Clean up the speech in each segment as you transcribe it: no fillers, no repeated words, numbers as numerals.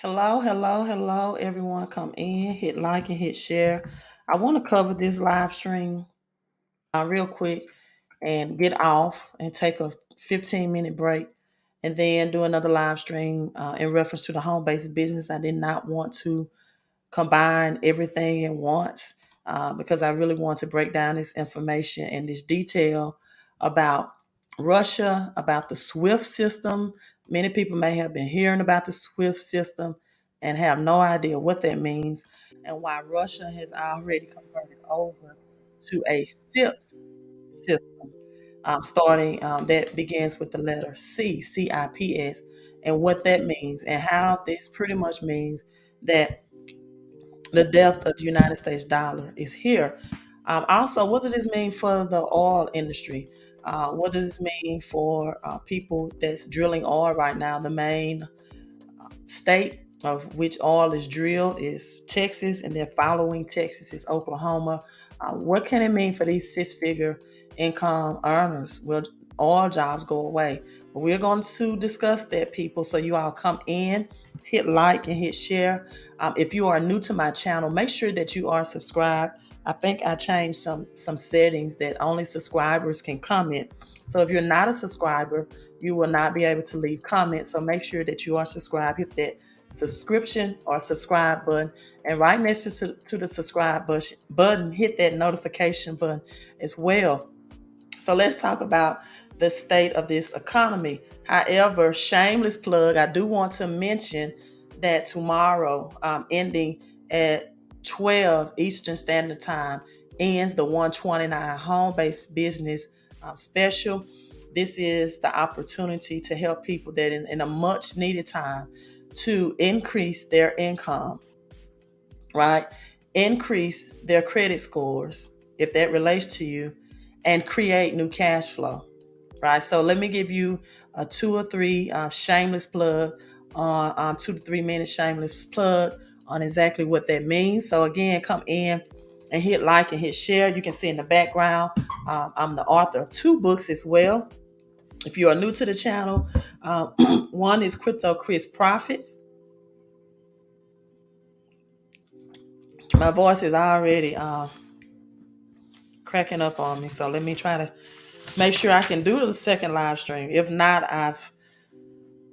Hello, hello, hello, everyone. Come in, hit like and hit share. I want to cover this live stream real quick and get off and take a 15-minute break and then do another live stream in reference to the home based business. I did not want to combine everything at once because I really want to break down this information and this detail about Russia, about the SWIFT system. Many people may have been hearing about the SWIFT system and have no idea what that means and why Russia has already converted over to a SIPS system, starting that begins with the letter C, CIPS, and what that means and how this pretty much means that the death of the United States dollar is here. Also, what does this mean for the oil industry? What does this mean for people that's drilling oil right now? The main state of which oil is drilled is Texas, and then following Texas is Oklahoma. What can it mean for these six-figure income earners? Will all jobs go away? We're going to discuss that, people. So you all come in, hit like and hit share. If you are new to my channel, make sure that you are subscribed. I think I changed some settings that only subscribers can comment. So if you're not a subscriber, you will not be able to leave comments. So make sure that you are subscribed. Hit that subscription or subscribe button. And right next to the subscribe button, hit that notification button as well. So let's talk about the state of this economy. However, shameless plug, I do want to mention that tomorrow, ending at 12 Eastern Standard Time, ends the 129 home-based business special. This is the opportunity to help people that in a much needed time to increase their income, right? Increase their credit scores, if that relates to you, and create new cash flow, right? So let me give you a 2 or 3 shameless plug on 2 to 3 minute shameless plug on exactly what that means. So again, come in and hit like and hit share. You can see in the background, I'm the author of 2 books as well. If you are new to the channel, one is Crypto Chris Profits. My voice is already cracking up on me, so let me try to make sure I can do the second live stream. If not, I've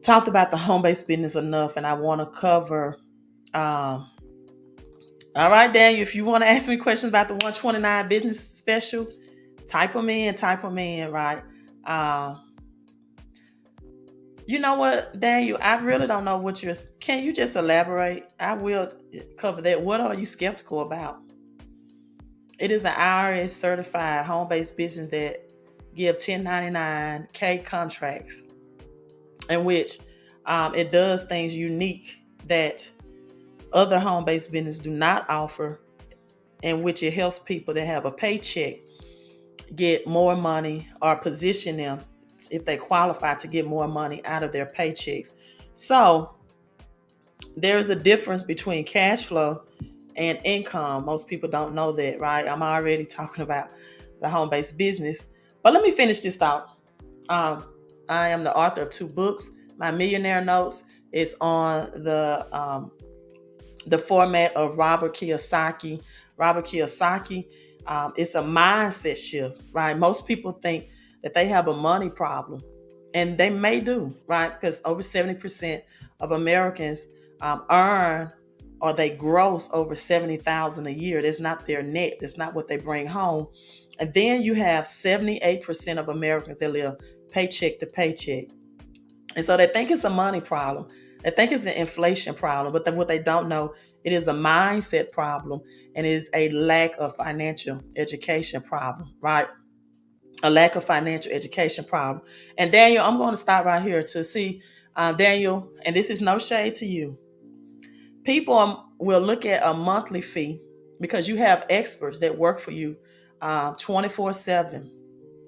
talked about the home-based business enough, and I want to cover. All right, Daniel, if you want to ask me questions about the 129 business special, type them in. Type them in, right? You know what, Daniel? I really don't know what you're. Can you just elaborate? I will cover that. What are you skeptical about? It is an IRS certified home-based business that give 1099K contracts, in which it does things unique that other home-based businesses do not offer, in which it helps people that have a paycheck get more money or position them if they qualify to get more money out of their paychecks. So there is a difference between cash flow and income. Most people don't know that, right? I'm already talking about the home-based business. But let me finish this thought. I am the author of 2 books. My millionaire notes is on the format of Robert Kiyosaki. Robert Kiyosaki, it's a mindset shift, right? Most people think that they have a money problem, and they may do, right? Because over 70% of Americans earn or they gross over 70,000 a year. That's not their net. That's not what they bring home. And then you have 78% of Americans that live paycheck to paycheck. And so they think it's a money problem. They think it's an inflation problem, but what they don't know, it is a mindset problem, and it is a lack of financial education problem, right? A lack of financial education problem. And Daniel, I'm going to stop right here to see, Daniel, and this is no shade to you. People will look at a monthly fee because you have experts that work for you 24/7,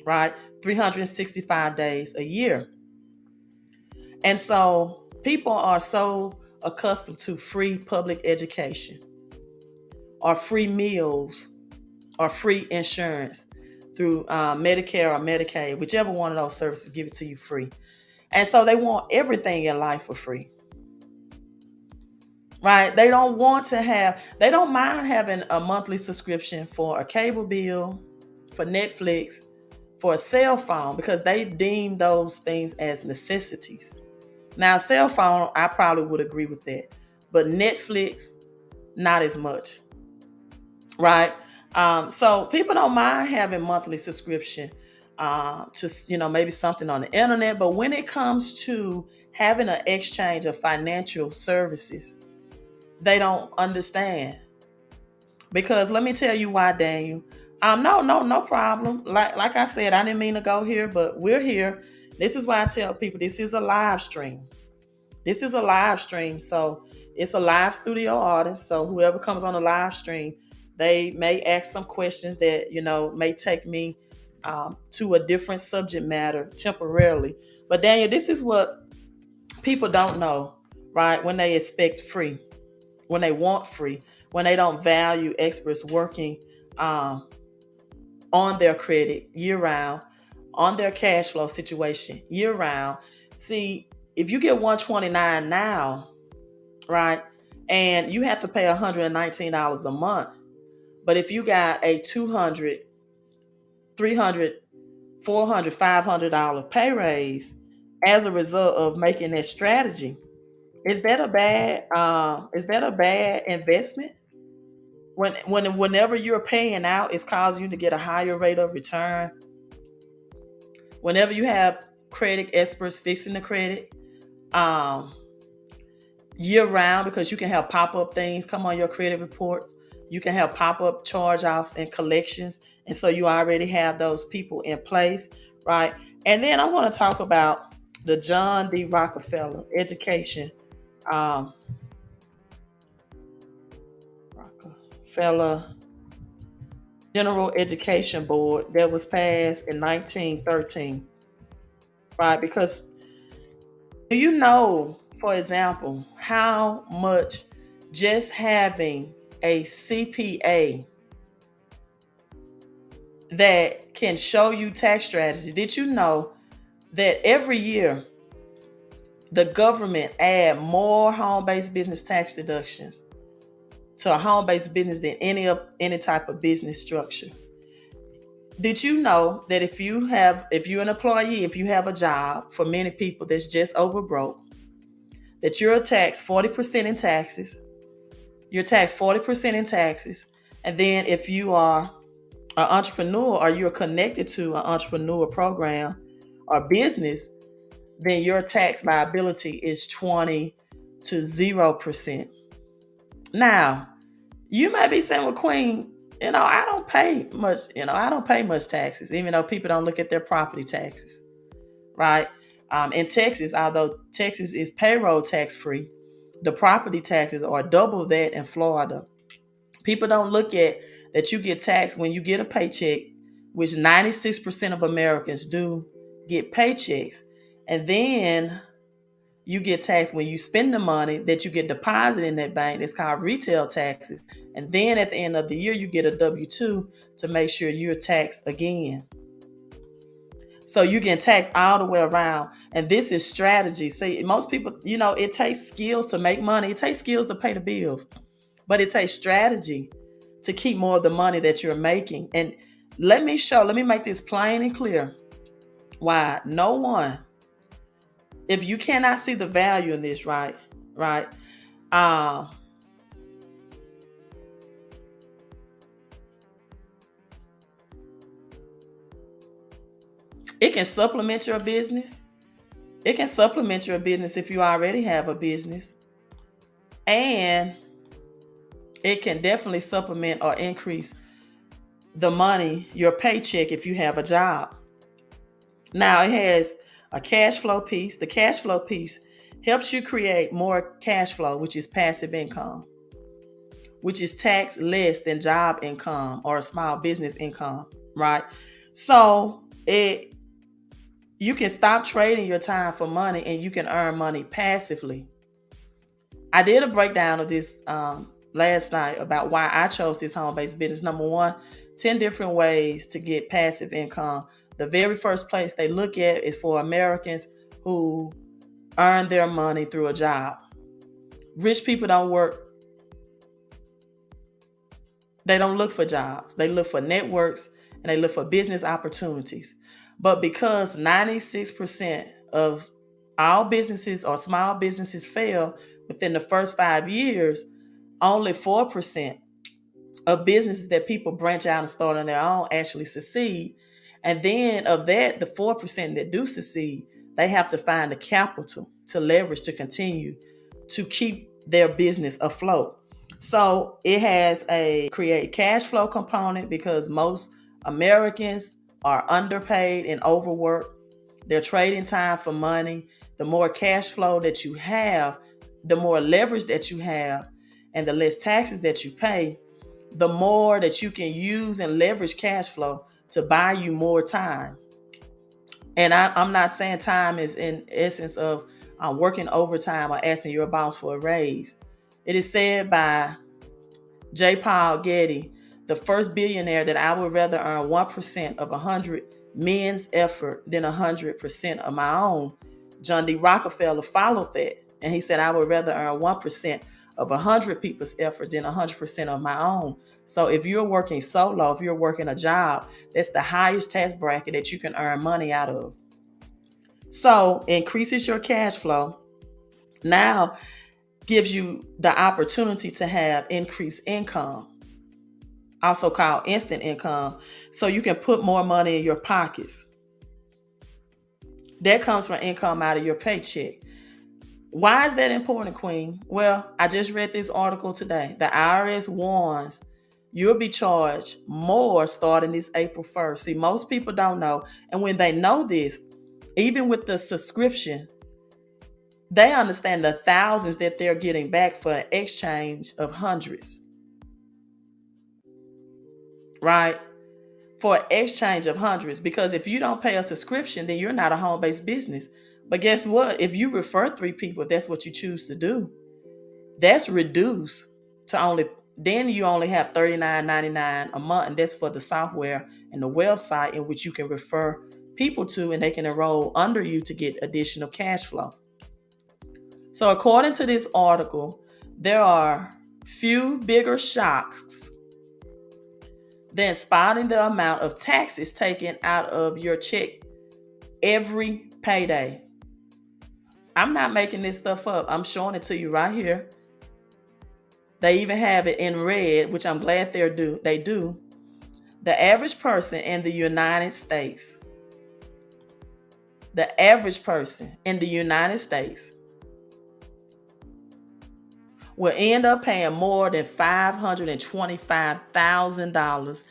right? 365 days a year. And so people are so accustomed to free public education or free meals or free insurance through Medicare or Medicaid, whichever one of those services give it to you free. And so they want everything in life for free. right? They don't mind having a monthly subscription for a cable bill, for Netflix, for a cell phone, because they deem those things as necessities. Now, cell phone, I probably would agree with that, but Netflix, not as much, right? So people don't mind having monthly subscription to maybe something on the internet, but when it comes to having an exchange of financial services, they don't understand. Because let me tell you why, Daniel. No problem. Like I said, I didn't mean to go here, but we're here. This is why I tell people this is a live stream. This is a live stream, so it's a live studio artist. So whoever comes on the live stream, they may ask some questions that may take me to a different subject matter temporarily. But Daniel, this is what people don't know, right? When they expect free, when they want free, when they don't value experts working on their credit year round, on their cash flow situation year round. See, if you get 129 now, right, and you have to pay $119 a month, but if you got a 200, 300, 400, $500 pay raise as a result of making that strategy, is that a bad investment? Whenever you're paying out, it's causing you to get a higher rate of return. Whenever you have credit experts fixing the credit um, year round, because you can have pop-up things come on your credit report. You can have pop-up charge-offs and collections. And so you already have those people in place, right? And then I want to talk about the John D. Rockefeller Education Rockefeller General Education Board that was passed in 1913, right? Because do you know, for example, how much just having a CPA that can show you tax strategies? Did you know that every year the government add more home-based business tax deductions to a home-based business than any type of business structure? Did you know that if you're an employee, if you have a job, for many people that's just over broke, that you're taxed 40% in taxes? You're taxed 40% in taxes. And then if you are an entrepreneur or you're connected to an entrepreneur program or business, then your tax liability is 20 to 0%. Now, you may be saying, well, Queen, I don't pay much, I don't pay much taxes, even though people don't look at their property taxes, right? In Texas, although Texas is payroll tax free, the property taxes are double that in Florida. People don't look at that you get taxed when you get a paycheck, which 96% of Americans do get paychecks. And then you get taxed when you spend the money that you get deposited in that bank. It's called retail taxes. And then at the end of the year, you get a W-2 to make sure you're taxed again. So you get taxed all the way around. And this is strategy. See, most people, it takes skills to make money. It takes skills to pay the bills. But it takes strategy to keep more of the money that you're making. And let me make this plain and clear why no one, if you cannot see the value in this, right? It can supplement your business. It can supplement your business if you already have a business. And it can definitely supplement or increase the money, your paycheck, if you have a job. Now, it has a cash flow piece. The cash flow piece helps you create more cash flow, which is passive income, which is taxed less than job income or small business income, right? So you can stop trading your time for money and you can earn money passively. I did a breakdown of this last night about why I chose this home-based business. Number one, 10 different ways to get passive income. The very first place they look at is for Americans who earn their money through a job. Rich people don't work. They don't look for jobs. They look for networks and they look for business opportunities. But because 96% of all businesses or small businesses fail within the first 5 years, only 4% of businesses that people branch out and start on their own actually succeed. And then of that, the 4% that do succeed, they have to find the capital to leverage to continue to keep their business afloat. So it has a create cash flow component because most Americans are underpaid and overworked. They're trading time for money. The more cash flow that you have, the more leverage that you have, and the less taxes that you pay, the more that you can use and leverage cash flow to buy you more time. And I'm not saying time is in essence of working overtime or asking your boss for a raise. It is said by J. Paul Getty, the first billionaire, that I would rather earn 1% of 100 men's effort than 100% of my own. John D. Rockefeller followed that. And he said, I would rather earn 1% of 100 people's effort than 100% of my own. So if you're working solo, if you're working a job, that's the highest tax bracket that you can earn money out of. So increases your cash flow. Now gives you the opportunity to have increased income, also called instant income. So you can put more money in your pockets. That comes from income out of your paycheck. Why is that important, Queen? Well, I just read this article today. The IRS warns you'll be charged more starting this April 1st. See, most people don't know. And when they know this, even with the subscription, they understand the thousands that they're getting back for an exchange of hundreds. Right? For an exchange of hundreds. Because if you don't pay a subscription, then you're not a home-based business. But guess what? If you refer 3 people, if that's what you choose to do, that's reduced to then you only have $39.99 a month. And that's for the software and the website in which you can refer people to, and they can enroll under you to get additional cash flow. So according to this article, there are few bigger shocks than spotting the amount of taxes taken out of your check every payday. I'm not making this stuff up. I'm showing it to you right here. They even have it in red, which I'm glad they do. The average person in the United States, will end up paying more than $525,000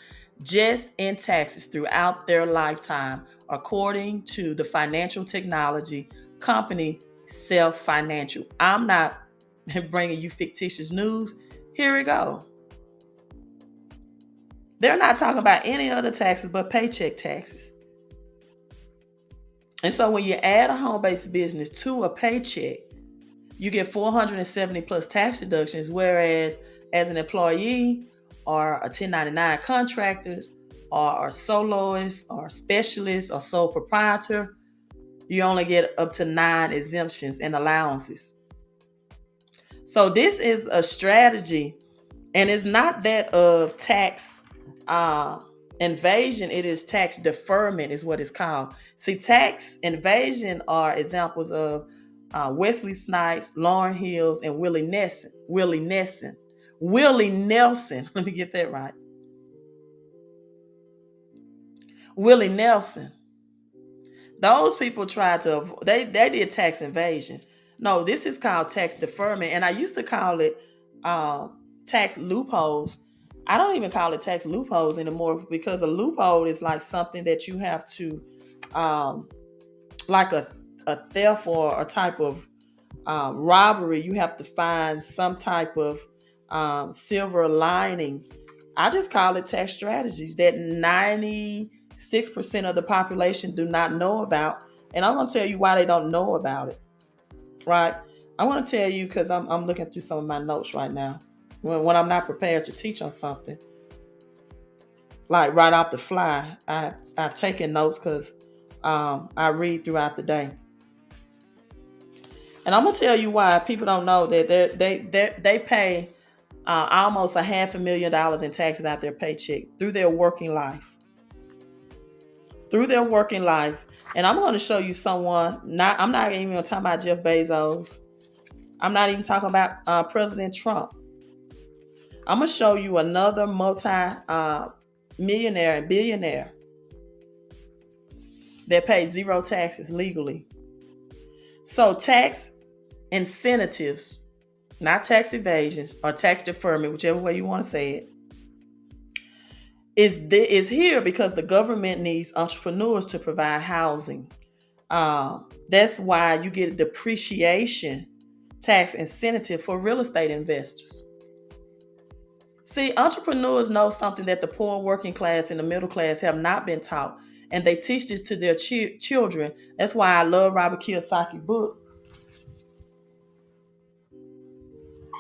just in taxes throughout their lifetime, according to the financial technology company Self Financial. I'm not bringing you fictitious news. Here we go. They're not talking about any other taxes but paycheck taxes. And so when you add a home-based business to a paycheck, you get 470 plus tax deductions, whereas as an employee or a 1099 contractors or soloist or specialist or sole proprietor, you only get up to 9 exemptions and allowances. So this is a strategy, and it's not that of tax invasion. It is tax deferment is what it's called. See, tax invasion are examples of Wesley Snipes, Lauryn Hills, and Willie Nelson. Willie Nelson. Let me get that right. Willie Nelson. Those people tried to, they did tax invasions. No, this is called tax deferment. And I used to call it tax loopholes. I don't even call it tax loopholes anymore, because a loophole is like something that you have to, like a theft or a type of robbery. You have to find some type of silver lining. I just call it tax strategies that 96% of the population do not know about. And I'm going to tell you why they don't know about it. Right? I want to tell you because I'm looking through some of my notes right now. When I'm not prepared to teach on something, like right off the fly, I've taken notes because I read throughout the day. And I'm gonna tell you why people don't know that they pay almost $500,000 in taxes out their paycheck through their working life. Through their working life. And I'm going to show you someone. I'm not even going to talk about Jeff Bezos. I'm not even talking about President Trump. I'm going to show you another millionaire and billionaire that pays zero taxes legally. So tax incentives, not tax evasions or tax deferment, whichever way you want to say it, is here because the government needs entrepreneurs to provide housing. That's why you get a depreciation tax incentive for real estate investors. See, entrepreneurs know something that the poor, working class, and the middle class have not been taught, and they teach this to their children. That's why I love Robert Kiyosaki's book.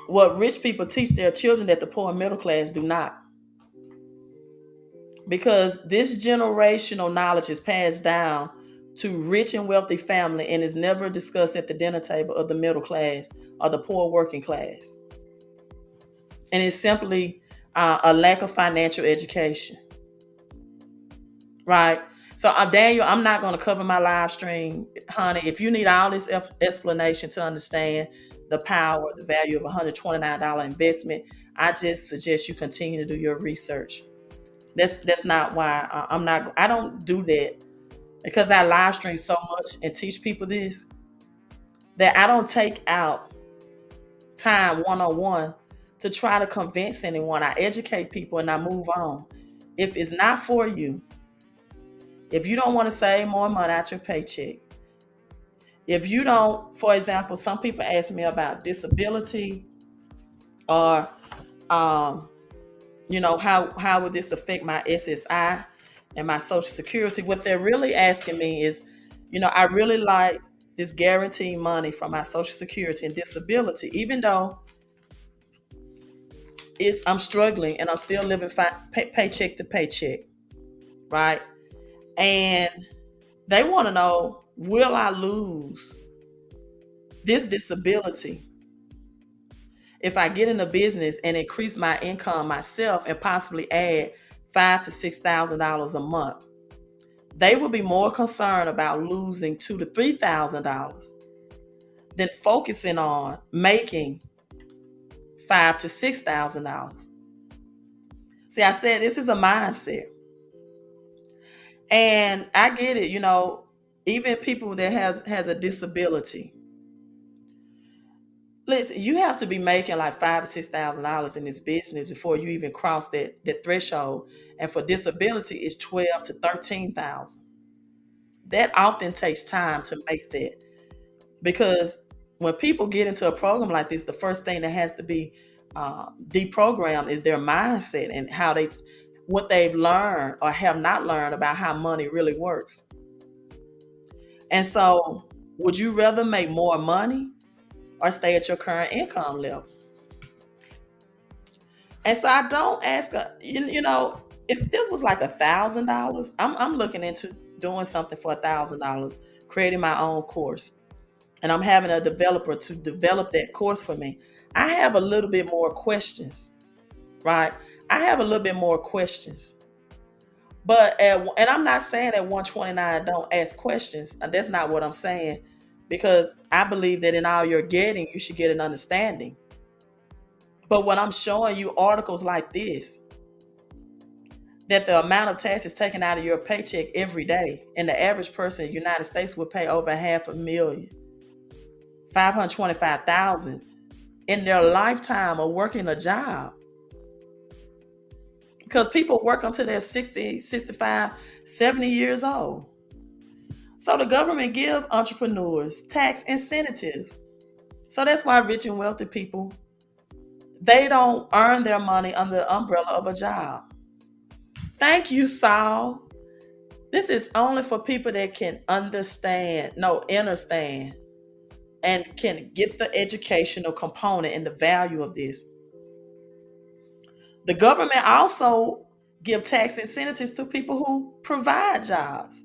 What rich people teach their children that the poor and middle class do not. Because this generational knowledge is passed down to rich and wealthy family and is never discussed at the dinner table of the middle class or the poor working class. And it's simply a lack of financial education. Right? So Daniel, I'm not going to cover my live stream, honey. If you need all this explanation to understand the power, the value of $129 investment, I just suggest you continue to do your research. That's not why I don't do that, because I live stream so much and teach people this that I don't take out time one-on-one to try to convince anyone. I educate people and I move on. If it's not for you, if you don't want to save more money out your paycheck, if you don't, for example, some people ask me about disability or how would this affect my SSI and my Social Security? What they're really asking me is, I really like this guaranteed money from my Social Security and disability, even though I'm struggling and I'm still living paycheck to paycheck, right? And they want to know, will I lose this disability if I get in a business and increase my income myself and possibly add $5,000 to $6,000 a month? They will be more concerned about losing $2,000 to $3,000 than focusing on making $5,000 to $6,000. See, I said this is a mindset, and I get it. Even people that has a disability. Listen, you have to be making like $5,000 to $6,000 in this business before you even cross that threshold. And for disability, it's $12,000 to $13,000. That often takes time to make that, because when people get into a program like this, the first thing that has to be deprogrammed is their mindset and what they've learned or have not learned about how money really works. And so, would you rather make more money or stay at your current income level? And so I don't ask, if this was like $1,000, I'm looking into doing something for $1,000, creating my own course. And I'm having a developer to develop that course for me. I have a little bit more questions, right? I have a little bit more questions. But, and I'm not saying that 129 don't ask questions. That's not what I'm saying, because I believe that in all you're getting, you should get an understanding. But when I'm showing you articles like this, that the amount of taxes taken out of your paycheck every day, and the average person in the United States would pay over $500,000, $525,000 in their lifetime of working a job. Because people work until they're 60, 65, 70 years old. So the government give entrepreneurs tax incentives. So that's why rich and wealthy people, they don't earn their money under the umbrella of a job. Thank you, Saul. This is only for people that can understand, and can get the educational component and the value of this. The government also give tax incentives to people who provide jobs.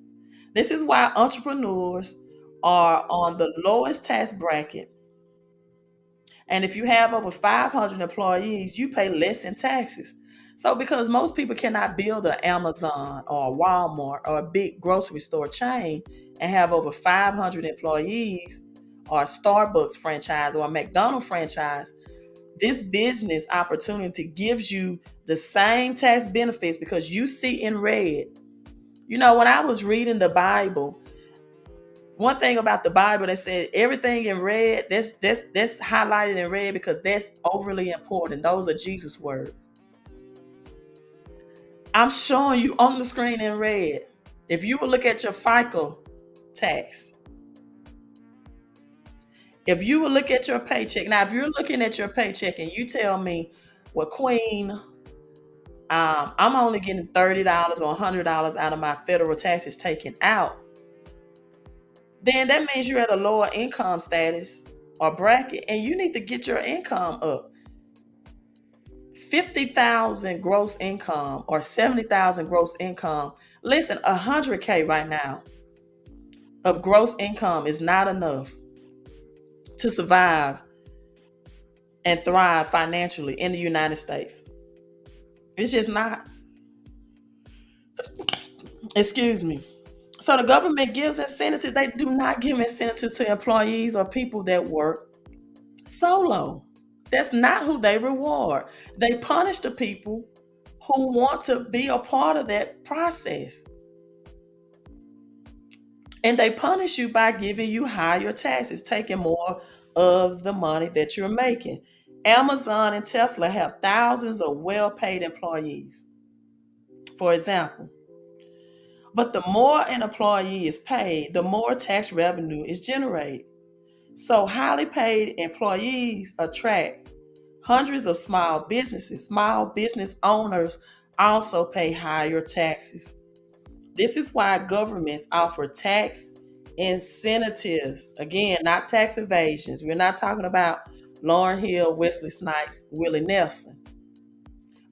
This is why entrepreneurs are on the lowest tax bracket And if you have over 500 employees, you pay less in taxes. So because most people cannot build an Amazon or a Walmart or a big grocery store chain and have over 500 employees, or a Starbucks franchise or a McDonald's franchise, this business opportunity gives you the same tax benefits because you see in red. You know, when I was reading the Bible, one thing about the Bible, they said everything in red, that's highlighted in red because that's overly important. Those are Jesus' words. I'm showing you on the screen in red. If you will look at your FICA tax, if you will look at your paycheck, now if you're looking at your paycheck and you tell me, well, Queen, I'm only getting $30 or $100 out of my federal taxes taken out, then that means you're at a lower income status or bracket and you need to get your income up. 50,000 gross income or 70,000 gross income. Listen, 100K right now of gross income is not enough to survive and thrive financially in the United States. It's just not. Excuse me. So the government gives incentives. They do not give incentives to employees or people that work solo. That's not who they reward. They punish the people who want to be a part of that process. And they punish you by giving you higher taxes, taking more of the money that you're making. Amazon and Tesla have thousands of well-paid employees, for example. But the more an employee is paid, the more tax revenue is generated. So highly paid employees attract hundreds of small businesses. Small business owners also pay higher taxes. This is why governments offer tax incentives. Again, not tax evasions. We're not talking about Lauryn Hill, Wesley Snipes, Willie Nelson.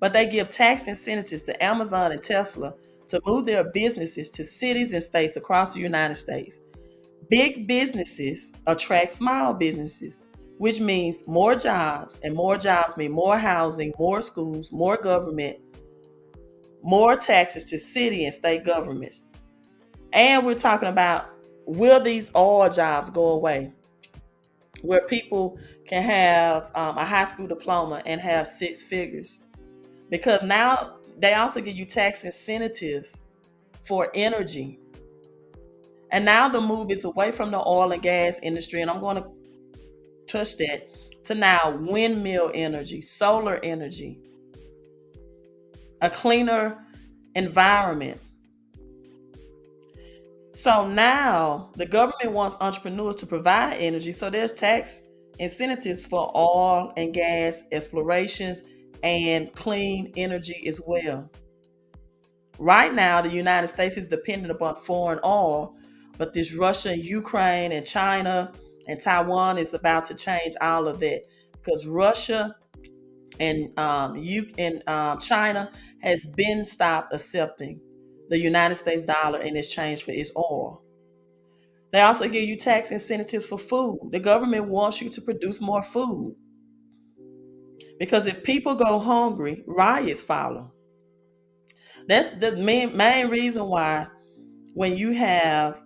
But they give tax incentives to Amazon and Tesla to move their businesses to cities and states across the United States. Big businesses attract small businesses, which means more jobs, and more jobs mean more housing, more schools, more government, more taxes to city and state governments. And we're talking about, will these all jobs go away? Where people can have a high school diploma and have six figures. Because now they also give you tax incentives for energy. And now the move is away from the oil and gas industry, and I'm going to touch that, to now windmill energy, solar energy, a cleaner environment. So now the government wants entrepreneurs to provide energy. So there's tax incentives for oil and gas explorations and clean energy as well. Right now, the United States is dependent upon foreign oil, but this Russia, Ukraine, and China and Taiwan is about to change all of that, because Russia and China has been stopped accepting the United States dollar in exchange for its oil. They also give you tax incentives for food. The government wants you to produce more food, because if people go hungry, riots follow. That's the main reason why when you have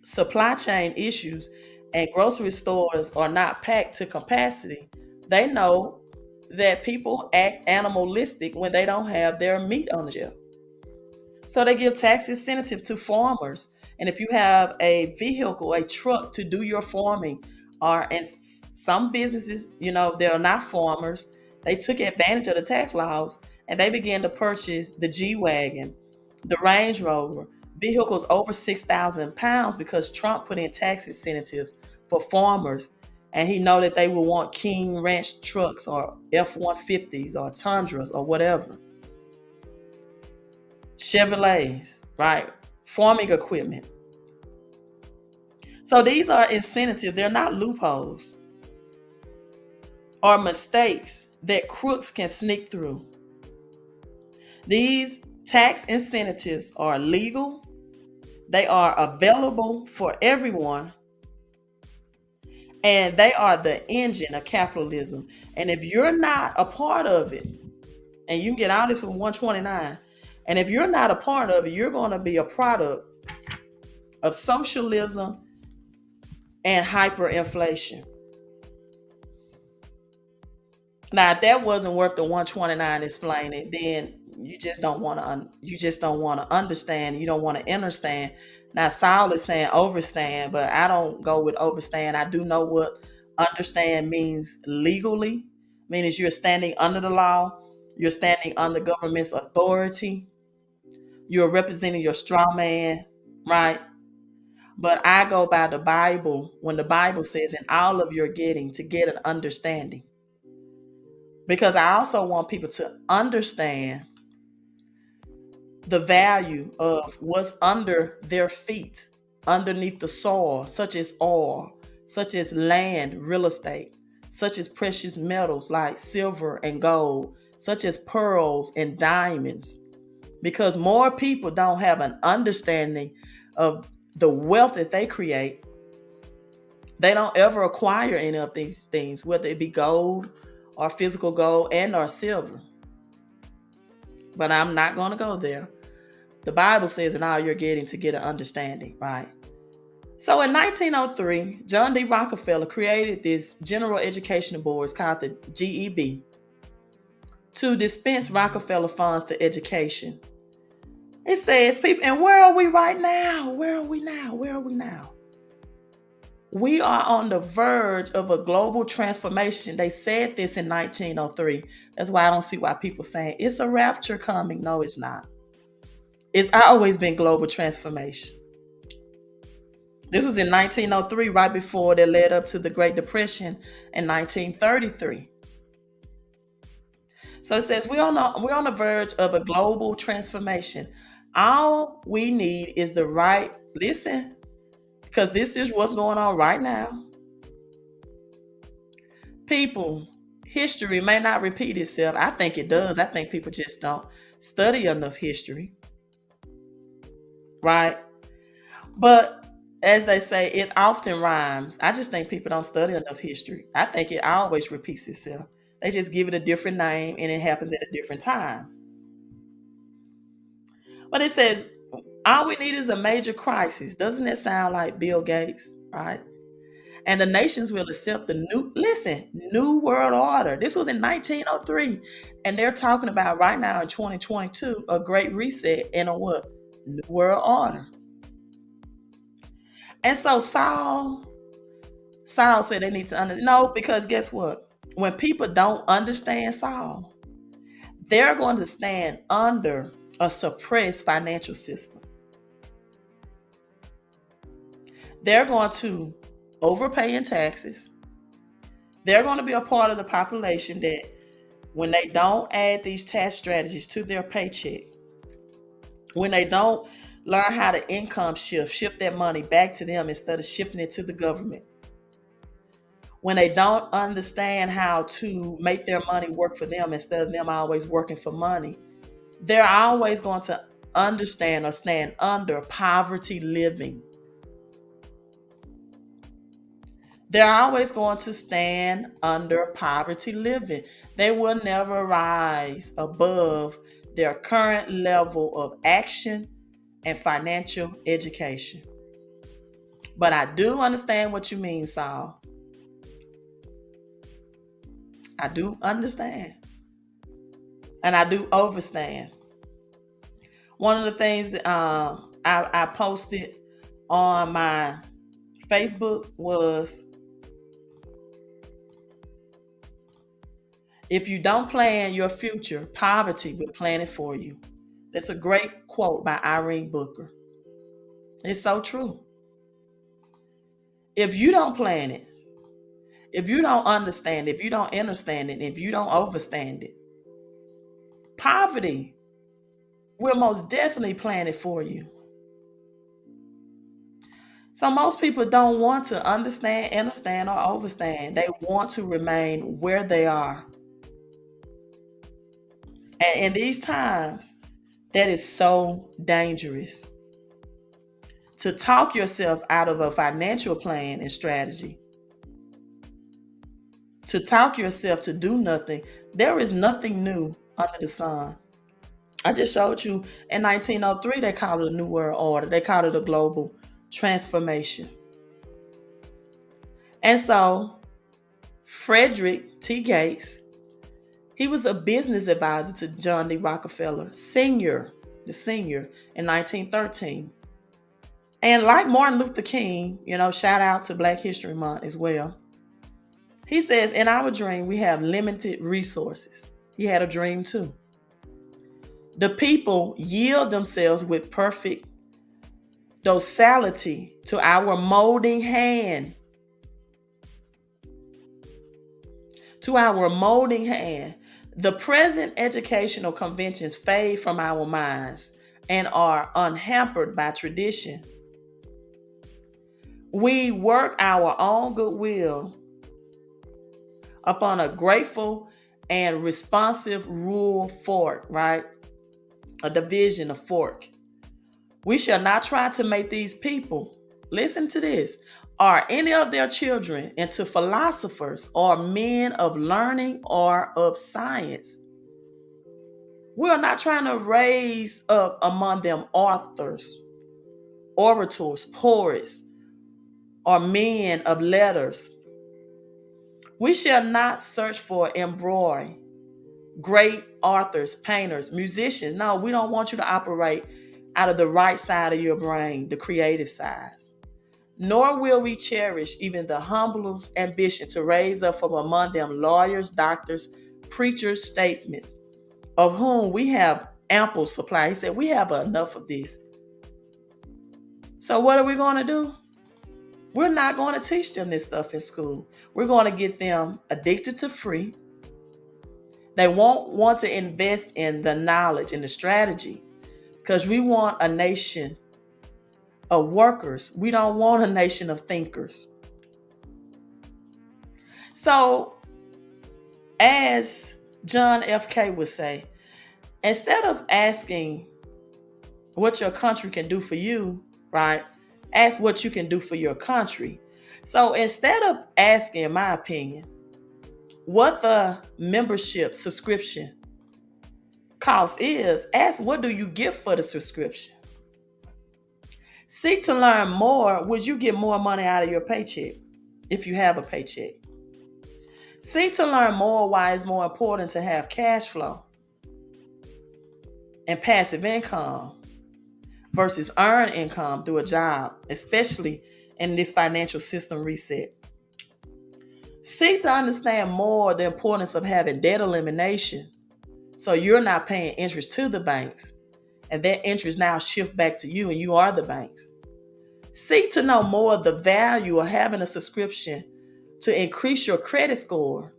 supply chain issues and grocery stores are not packed to capacity, they know that people act animalistic when they don't have their meat on the shelf. So they give tax incentives to farmers. And if you have a vehicle, a truck to do your farming, and some businesses, that are not farmers, they took advantage of the tax laws and they began to purchase the G-Wagon, the Range Rover, vehicles over 6,000 pounds, because Trump put in tax incentives for farmers. And he know that they will want King Ranch trucks or F-150s or Tundras or whatever. Chevrolets, right? Farming equipment. So these are incentives. They're not loopholes or mistakes that crooks can sneak through. These tax incentives are legal. They are available for everyone. And they are the engine of capitalism. And if you're not a part of it, and you can get all this from 129, and if you're not a part of it, you're going to be a product of socialism and hyperinflation. Now, if that wasn't worth the 129 explaining, then you just don't want to understand. You don't want to understand. Now, Saul is saying overstand, but I don't go with overstand. I do know what understand means legally. Means you're standing under the law. You're standing under government's authority. You're representing your straw man, right? But I go by the Bible when the Bible says, in all of your getting, to get an understanding. Because I also want people to understand the value of what's under their feet, underneath the soil, such as oil, such as land, real estate, such as precious metals like silver and gold, such as pearls and diamonds. Because more people don't have an understanding of the wealth that they create. They don't ever acquire any of these things, whether it be gold or physical gold and or silver. But I'm not going to go there. The Bible says in all you're getting to get an understanding, right? So in 1903, John D. Rockefeller created this General Education Board, it's called the GEB, to dispense Rockefeller funds to education. It says, people, and where are we right now? Where are we now? Where are we now? We are on the verge of a global transformation. They said this in 1903. That's why I don't see why people saying it's a rapture coming. No, it's not. It's always been global transformation. This was in 1903, right before that led up to the Great Depression in 1933. So it says we're on the verge of a global transformation. All we need is the right, listen, because this is what's going on right now. People, history may not repeat itself. I think it does. I think people just don't study enough history. Right? But as they say, it often rhymes. I just think people don't study enough history. I think it always repeats itself. They just give it a different name and it happens at a different time. But it says, all we need is a major crisis. Doesn't that sound like Bill Gates, right? And the nations will accept the new world order. This was in 1903. And they're talking about right now in 2022, a great reset and a what? New world order. And so Saul said they need to understand. No, because guess what? When people don't understand Saul, they're going to stand under a suppressed financial system. They're going to overpay in taxes. They're going to be a part of the population that when they don't add these tax strategies to their paycheck, when they don't learn how to income shift that money back to them instead of shifting it to the government, when they don't understand how to make their money work for them instead of them always working for money, they're always going to understand or stand under poverty living. They're always going to stand under poverty living. They will never rise above their current level of action and financial education. But I do understand what you mean, Saul. I do understand. And I do overstand. One of the things that I posted on my Facebook was, if you don't plan your future, poverty will plan it for you. That's a great quote by Irene Booker. It's so true. If you don't plan it, if you don't understand, if you don't understand it, if you don't overstand it, poverty will most definitely plan it for you. So most people don't want to understand, or overstand. They want to remain where they are. And in these times, that is so dangerous. To talk yourself out of a financial plan and strategy to talk yourself to do nothing. There is nothing new under the sun. I just showed you in 1903, they called it a New World Order. They called it a global transformation. And so, Frederick T. Gates, he was a business advisor to John D. Rockefeller, the senior, in 1913. And like Martin Luther King, shout out to Black History Month as well. He says, in our dream, we have limited resources. He had a dream too. The people yield themselves with perfect docility to our molding hand. To our molding hand. The present educational conventions fade from our minds and are unhampered by tradition. We work our own goodwill upon a grateful and responsive rural fork, right? A division, a fork. We shall not try to make these people, listen to this, or any of their children into philosophers or men of learning or of science. We are not trying to raise up among them authors, orators, poets, or men of letters. We shall not search for embroidery, great authors, painters, musicians. No, we don't want you to operate out of the right side of your brain, the creative side. Nor will we cherish even the humblest ambition to raise up from among them lawyers, doctors, preachers, statesmen, of whom we have ample supply. He said, we have enough of this. So what are we going to do? We're not going to teach them this stuff in school. We're going to get them addicted to free. They won't want to invest in the knowledge and the strategy because we want a nation of workers. We don't want a nation of thinkers. So, as John F. K. would say, instead of asking what your country can do for you, right? Ask what you can do for your country. So instead of asking, in my opinion, what the membership subscription cost is, ask what do you get for the subscription. Seek to learn more. Would you get more money out of your paycheck if you have a paycheck? Seek to learn more why it's more important to have cash flow and passive income versus earned income through a job, especially in this financial system reset. Seek to understand more the importance of having debt elimination so you're not paying interest to the banks and that interest now shift back to you and you are the banks. Seek to know more of the value of having a subscription to increase your credit score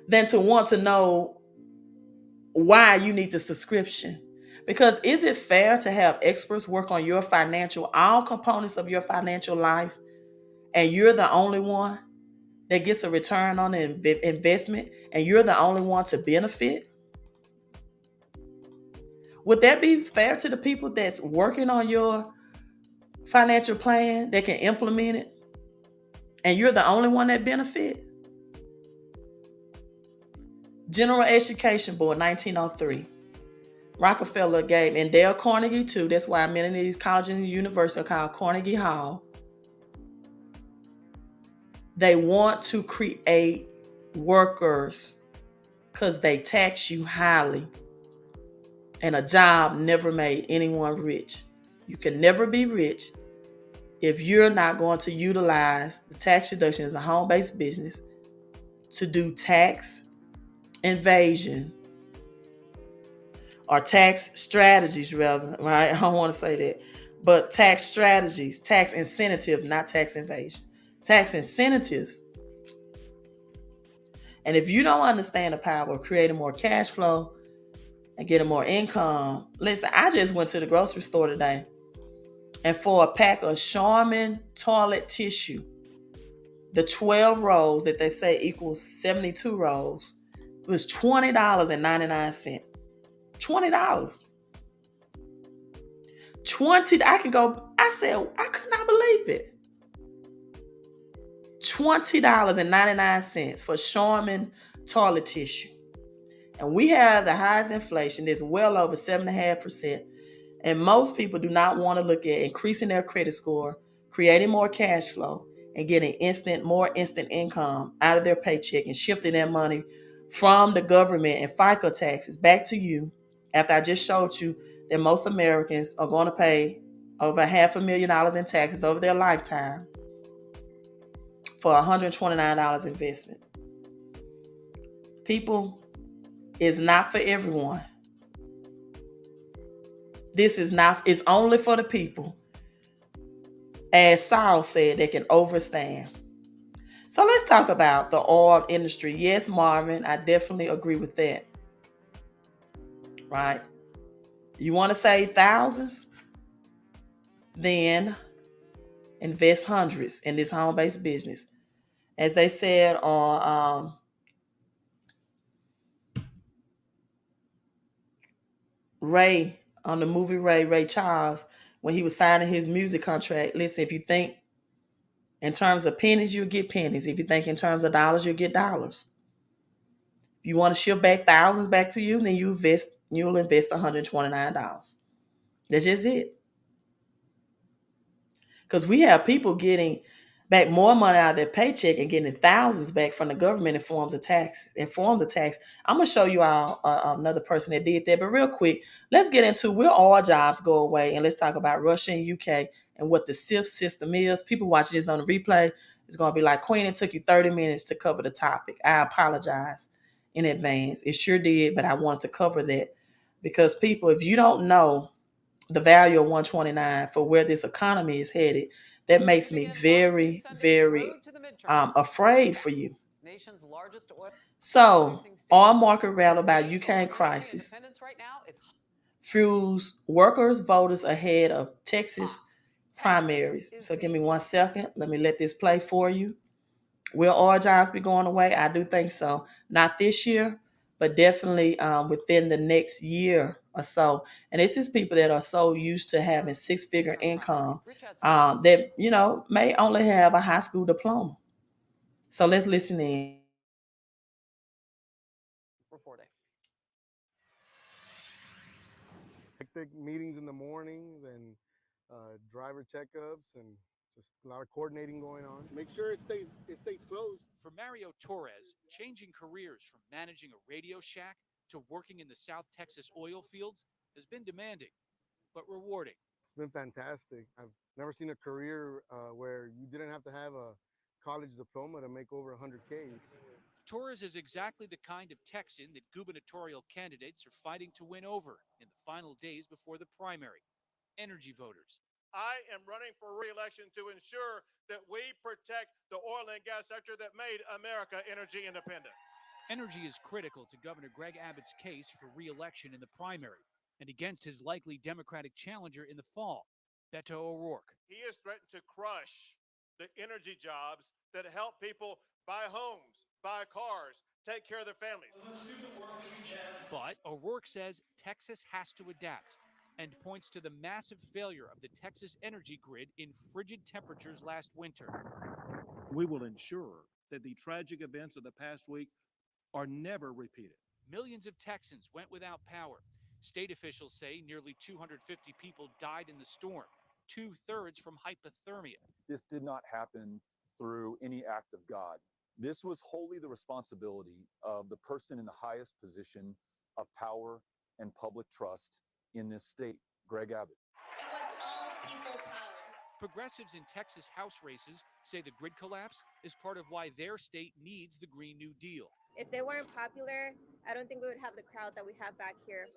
than to want to know why you need the subscription. Because is it fair to have experts work on your all components of your financial life, and you're the only one that gets a return on the investment, and you're the only one to benefit? Would that be fair to the people that's working on your financial plan that can implement it, and you're the only one that benefit? General Education Board, 1903. Rockefeller gave, and Dale Carnegie too. That's why many of these colleges and universities are called Carnegie Hall. They want to create workers because they tax you highly. And a job never made anyone rich. You can never be rich if you're not going to utilize the tax deduction as a home-based business to do tax evasion or tax strategies, rather, right? I don't want to say that, but tax strategies, tax incentives, not tax evasion, tax incentives. And if you don't understand the power of creating more cash flow and getting more income, listen, I just went to the grocery store today, and for a pack of Charmin toilet tissue, the 12 rolls that they say equals 72 rolls, it was $20.99. $20. 20. I said, I could not believe it. $20.99 for Charmin toilet tissue. And we have the highest inflation that's well over 7.5%. And most people do not want to look at increasing their credit score, creating more cash flow, and getting more instant income out of their paycheck and shifting that money from the government and FICA taxes back to you. After I just showed you that most Americans are going to pay over $500,000 in taxes over their lifetime for $129 investment. People, is not for everyone. This is not, it's only for the people, as Saul said, they can overstand. So let's talk about the oil industry. Yes, Marvin, I definitely agree with that. Right? You want to save thousands? Then invest hundreds in this home-based business. As they said on Ray, on the movie Ray Charles, when he was signing his music contract, listen, if you think in terms of pennies, you'll get pennies. If you think in terms of dollars, you'll get dollars. If you want to ship back thousands back to you, then you'll invest $129. That's just it. Because we have people getting back more money out of their paycheck and getting thousands back from the government in forms of tax. I'm going to show you another person that did that. But real quick, let's get into will all jobs go away? And let's talk about Russia and UK and what the SIF system is. People watching this on the replay, it's going to be like, Queen, it took you 30 minutes to cover the topic. I apologize in advance. It sure did, but I wanted to cover that because people, if you don't know the value of 129 for where this economy is headed, that makes me very, very afraid for you. So, oil market rally by Ukraine crisis fuels workers, voters ahead of Texas primaries. So give me 1 second. Let me let this play for you. Will oil jobs be going away? I do think so. Not this year, but definitely within the next year or so. And this is people that are so used to having six-figure income that, may only have a high school diploma. So let's listen in. Hectic meetings in the morning, then driver checkups, and just a lot of coordinating going on. Make sure it stays closed. For Mario Torres, changing careers from managing a radio shack to working in the South Texas oil fields has been demanding, but rewarding. It's been fantastic. I've never seen a career where you didn't have to have a college diploma to make over 100K. Torres is exactly the kind of Texan that gubernatorial candidates are fighting to win over in the final days before the primary. Energy voters. I am running for re-election to ensure that we protect the oil and gas sector that made America energy independent. Energy is critical to Governor Greg Abbott's case for re-election in the primary and against his likely Democratic challenger in the fall, Beto O'Rourke. He has threatened to crush the energy jobs that help people buy homes, buy cars, take care of their families. Let's do the work we can. But O'Rourke says Texas has to adapt and points to the massive failure of the Texas energy grid in frigid temperatures last winter. We will ensure that the tragic events of the past week are never repeated. Millions of Texans went without power. State officials say nearly 250 people died in the storm, 2/3 from hypothermia. This did not happen through any act of God. This was wholly the responsibility of the person in the highest position of power and public trust in this state, Greg Abbott. It was all people power. Progressives in Texas House races say the grid collapse is part of why their state needs the Green New Deal. If they weren't popular, I don't think we would have the crowd that we have back here.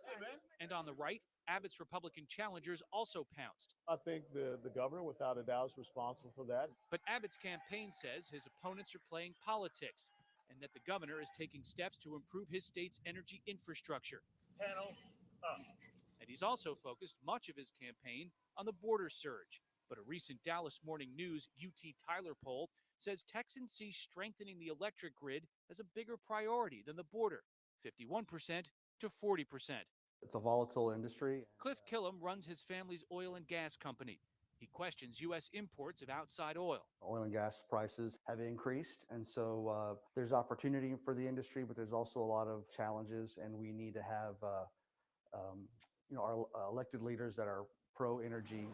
And on the right, Abbott's Republican challengers also pounced. I think the governor, without a doubt, is responsible for that. But Abbott's campaign says his opponents are playing politics and that the governor is taking steps to improve his state's energy infrastructure. Panel up. And he's also focused much of his campaign on the border surge. But a recent Dallas Morning News UT Tyler poll says Texans see strengthening the electric grid as a bigger priority than the border, 51% to 40%. It's a volatile industry. Cliff Killam runs his family's oil and gas company. He questions U.S. imports of outside oil. Oil and gas prices have increased, and so there's opportunity for the industry, but there's also a lot of challenges, and we need to have our elected leaders that are pro-energy.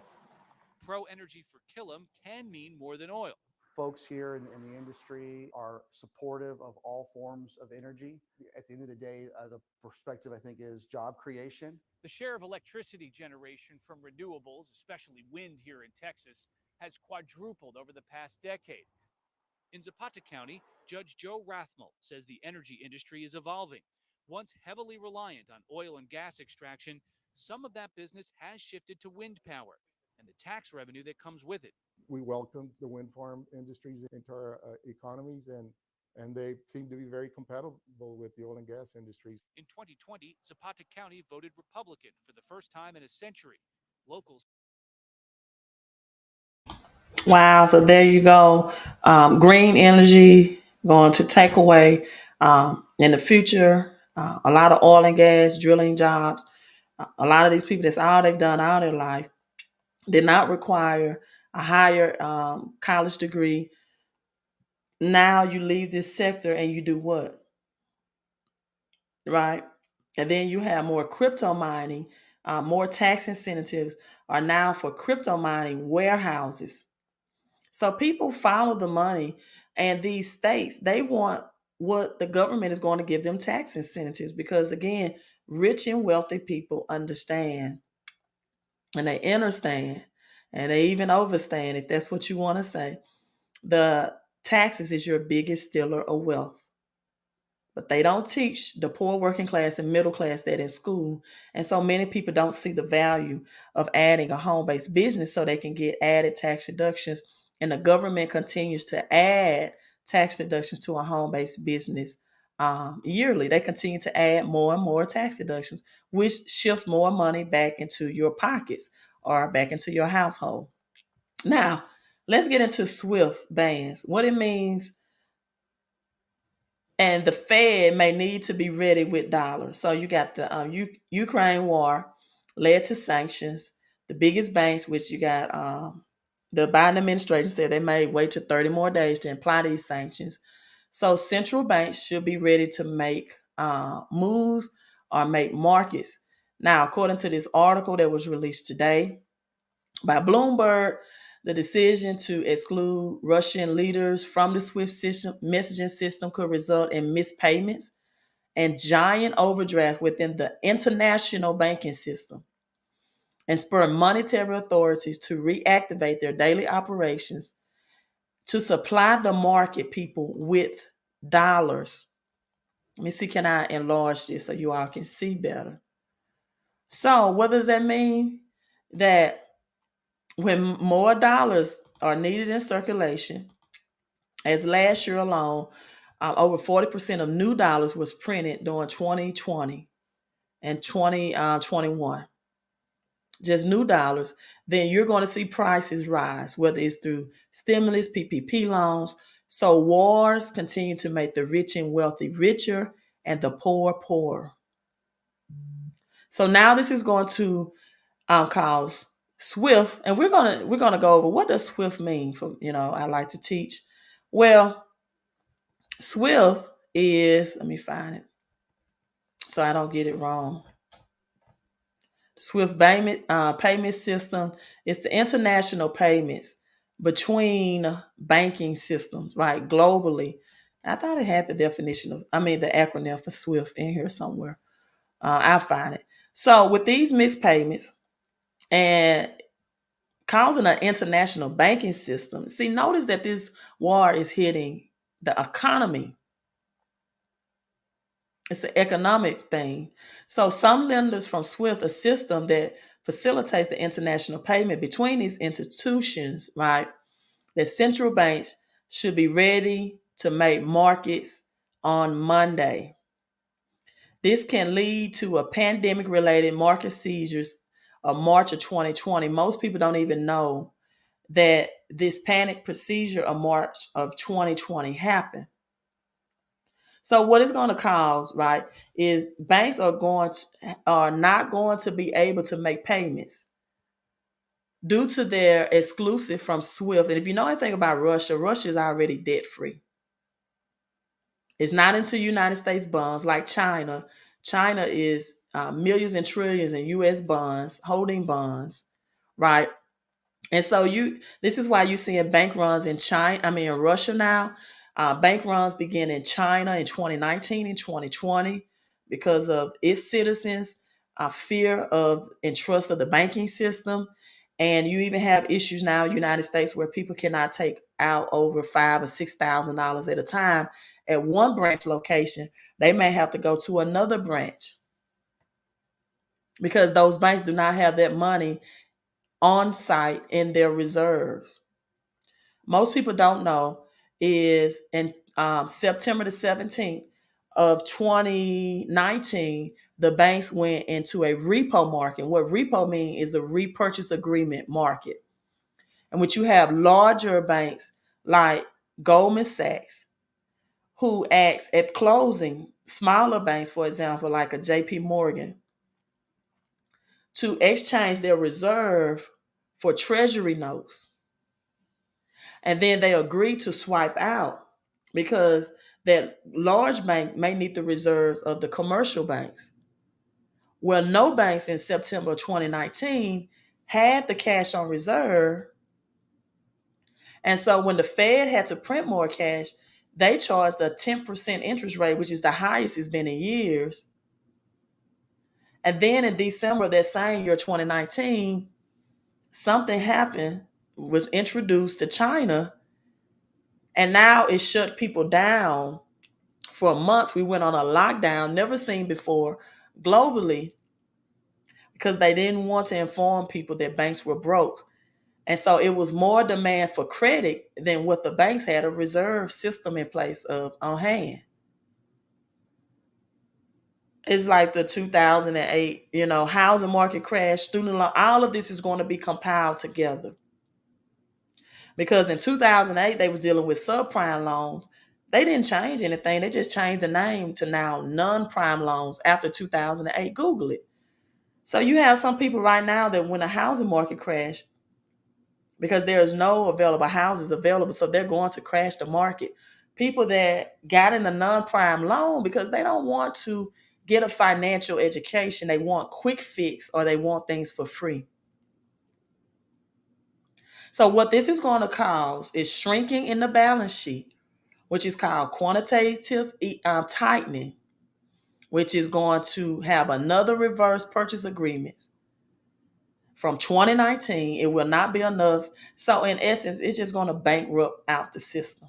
Pro-energy for Killam can mean more than oil. Folks here in the industry are supportive of all forms of energy. At the end of the day, the perspective, I think, is job creation. The share of electricity generation from renewables, especially wind here in Texas, has quadrupled over the past decade. In Zapata County, Judge Joe Rathmel says the energy industry is evolving. Once heavily reliant on oil and gas extraction, some of that business has shifted to wind power and the tax revenue that comes with it. We welcomed the wind farm industries into our economies, and they seem to be very compatible with the oil and gas industries. In 2020, Zapata County voted Republican for the first time in a century. Locals. Wow, so there you go. Green energy going to take away in the future a lot of oil and gas drilling jobs. A lot of these people, that's all they've done all their life, did not require a higher college degree. Now you leave this sector and you do what? Right? And then you have more crypto mining, more tax incentives are now for crypto mining warehouses. So people follow the money, and these states, they want what the government is going to give them tax incentives because, again, rich and wealthy people understand and they understand and they even overstand, if that's what you want to say. The taxes is your biggest stealer of wealth. But they don't teach the poor working class and middle class that in school. And so many people don't see the value of adding a home-based business so they can get added tax deductions. And the government continues to add tax deductions to a home-based business yearly. They continue to add more and more tax deductions, which shifts more money back into your pockets or back into your household. Now, let's get into SWIFT bans, what it means. And the Fed may need to be ready with dollars. So you got the Ukraine war led to sanctions. The biggest banks, which you got the Biden administration said they may wait to 30 more days to apply these sanctions. So central banks should be ready to make moves or make markets. Now, according to this article that was released today by Bloomberg, the decision to exclude Russian leaders from the SWIFT system, messaging system could result in missed payments and giant overdrafts within the international banking system and spur monetary authorities to reactivate their daily operations to supply the market people with dollars. Let me see, can I enlarge this so you all can see better? So what does that mean? That when more dollars are needed in circulation, as last year alone, over 40% of new dollars was printed during 2020 and 2021, just new dollars, then you're going to see prices rise, whether it's through stimulus, PPP loans. So wars continue to make the rich and wealthy richer and the poor poorer. So now this is going to cause SWIFT, and we're gonna go over what does SWIFT mean. For I like to teach. Well, SWIFT is, let me find it so I don't get it wrong. SWIFT payment system is the international payments between banking systems, right? Globally. I thought it had the definition of, the acronym for SWIFT in here somewhere. I'll find it. So with these missed payments and causing an international banking system, see, notice that this war is hitting the economy. It's an economic thing. So some lenders from SWIFT, a system that facilitates the international payment between these institutions, right? That central banks should be ready to make markets on Monday. This can lead to a pandemic-related market seizures of March of 2020. Most people don't even know that this panic procedure of March of 2020 happened. So what it's going to cause, right, is banks are not going to be able to make payments. due to their exclusive from SWIFT. And if you know anything about Russia, Russia is already debt free. It's not into United States bonds like China. China is millions and trillions in U.S. bonds, holding bonds, right? And so this is why you're seeing bank runs in in Russia now. Bank runs begin in China in 2019 and 2020 because of its citizens' fear of and trust of the banking system. And you even have issues now in the United States where people cannot take out over $5,000 or $6,000 at a time at one branch location. They may have to go to another branch because those banks do not have that money on site in their reserves. Most people don't know is in September the 17th of 2019, the banks went into a repo market. What repo means is a repurchase agreement market, in which you have larger banks like Goldman Sachs, who acts at closing smaller banks, for example, like a JP Morgan, to exchange their reserve for treasury notes. And then they agree to swipe out because that large bank may need the reserves of the commercial banks. Well, no banks in September 2019 had the cash on reserve. And so when the Fed had to print more cash, they charged a 10% interest rate, which is the highest it's been in years. And then in December of that same year, 2019, something happened, was introduced to China, and now it shut people down. For months, we went on a lockdown, never seen before globally, because they didn't want to inform people that banks were broke. And so it was more demand for credit than what the banks had a reserve system in place of on hand. It's like the 2008, housing market crash, student loan, all of this is going to be compiled together. Because in 2008, they was dealing with subprime loans. They didn't change anything. They just changed the name to now non-prime loans after 2008. Google it. So you have some people right now that when a housing market crash, because there's no available houses available, so they're going to crash the market. People that got in a non-prime loan because they don't want to get a financial education. They want quick fix or they want things for free. So what this is going to cause is shrinking in the balance sheet, which is called quantitative tightening, which is going to have another reverse purchase agreement. From 2019, it will not be enough. So in essence, it's just going to bankrupt out the system.